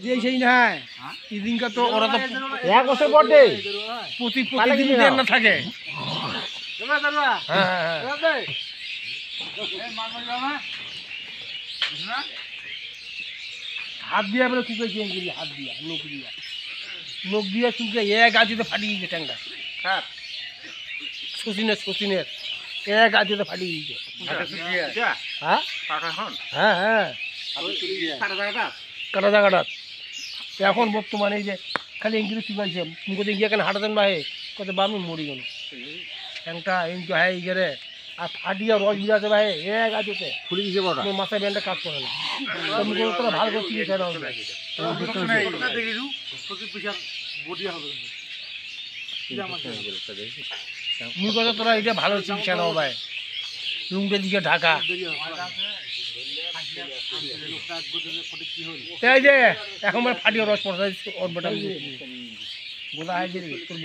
যে সেই না এদিনকা তো ওরা তো 1 বছর পর দে প্রতিদিন দেন না থাকে। হাত দিয়া বলে কি কইছি হাত দিয়া নখ দিয়া চুলকে এক আজুতে ফাটি গিয়েছে ট্যাংটা। শচীনের এক আজুতে ফাটি গিয়েছে। হ্যাঁ হ্যাঁ হ্যাঁ কাটা জায়গাটা এখন বর্তমানে এই যে খালি ইংরেজি চুকাইছে মুখে গিয়ে কেন হাঁটাতেন ভাই কত বামি মরি গেল ট্যাংটা ইনকে হ্যাঁ ইগেরে আর ফাটিয়া রস বিরাতে ভাই এক আজুতে ফুলি দিছে বড় মাথায় ব্যান্ডটা কাজ করে না তুমি তোরা ভালো করে চিকিৎসা নাও মুই কথা তোরা এটা ভালো চিকিৎসা নাও ভাই রুমটার দিকে ঢাকা এই যে এখন ফাটিয়ে রস পড়া ওর বেটা বোঝা হয় যে তোর